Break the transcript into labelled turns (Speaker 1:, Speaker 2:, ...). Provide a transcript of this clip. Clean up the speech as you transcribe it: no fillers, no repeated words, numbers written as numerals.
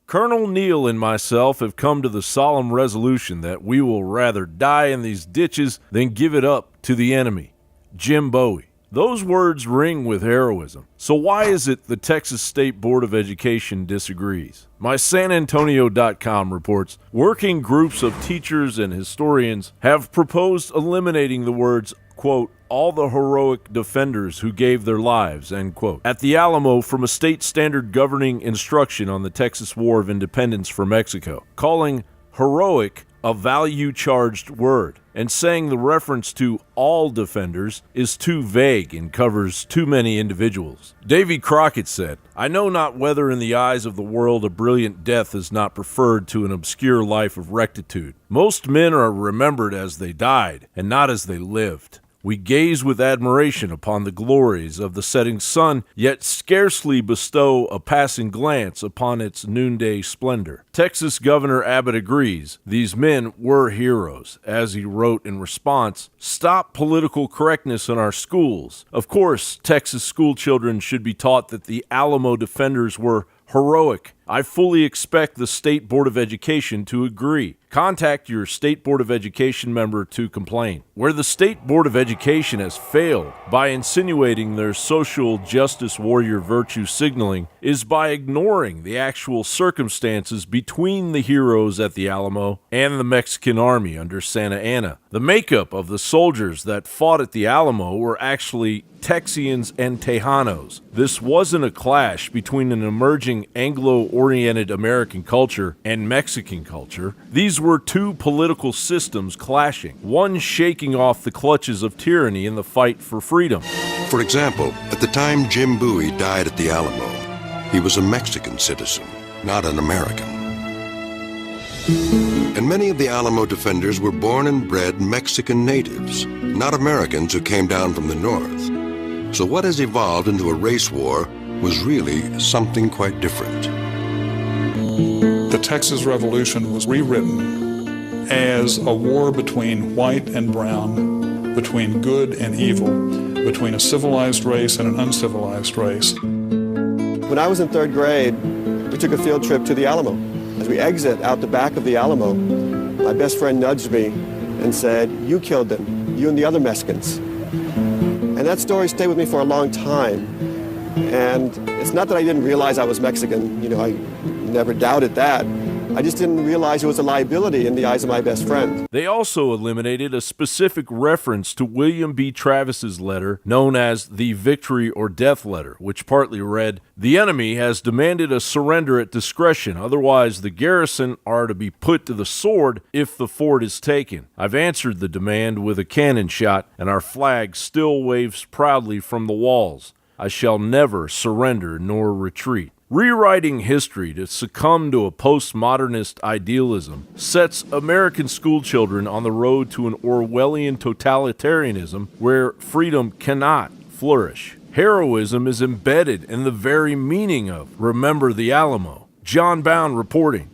Speaker 1: Colonel Neal and myself have come to the solemn resolution that we will rather die in these ditches than give it up to the enemy. Jim Bowie. Those words ring with heroism. So why is it the Texas State Board of Education disagrees? My SanAntonio.com reports, working groups of teachers and historians have proposed eliminating the words, quote, all the heroic defenders who gave their lives, end quote, at the Alamo from a state standard governing instruction on the Texas War of Independence for Mexico, calling heroic a value-charged word, and saying the reference to all defenders is too vague and covers too many individuals. Davy Crockett said, I know not whether in the eyes of the world a brilliant death is not preferred to an obscure life of rectitude. Most men are remembered as they died, and not as they lived. We gaze with admiration upon the glories of the setting sun, yet scarcely bestow a passing glance upon its noonday splendor. Texas Governor Abbott agrees these men were heroes. As he wrote in response, stop political correctness in our schools. Of course, Texas schoolchildren should be taught that the Alamo defenders were heroic. I fully expect the State Board of Education to agree. Contact your State Board of Education member to complain. Where the State Board of Education has failed by insinuating their social justice warrior virtue signaling is by ignoring the actual circumstances between the heroes at the Alamo and the Mexican Army under Santa Anna. The makeup of the soldiers that fought at the Alamo were actually Texians and Tejanos. This wasn't a clash between an emerging Anglo-oriented American culture and Mexican culture. These were two political systems clashing, one shaking off the clutches of tyranny in the fight for freedom.
Speaker 2: For example, at the time Jim Bowie died at the Alamo, he was a Mexican citizen, not an American. And many of the Alamo defenders were born and bred Mexican natives, not Americans who came down from the north. So what has evolved into a race war was really something quite different.
Speaker 3: The Texas Revolution was rewritten as a war between white and brown, between good and evil, between a civilized race and an uncivilized race.
Speaker 4: When I was in third grade, we took a field trip to the Alamo. As we exit out the back of the Alamo, my best friend nudged me and said, you killed them, you and the other Mexicans. And that story stayed with me for a long time. And it's not that I didn't realize I was Mexican. You know, I never doubted that. I just didn't realize it was a liability in the eyes of my best friend.
Speaker 1: They also eliminated a specific reference to William B. Travis's letter known as the Victory or Death Letter, which partly read, the enemy has demanded a surrender at discretion, otherwise the garrison are to be put to the sword if the fort is taken. I've answered the demand with a cannon shot, and our flag still waves proudly from the walls. I shall never surrender nor retreat. Rewriting history to succumb to a postmodernist idealism sets American schoolchildren on the road to an Orwellian totalitarianism where freedom cannot flourish. Heroism is embedded in the very meaning of Remember the Alamo. John Bowne reporting.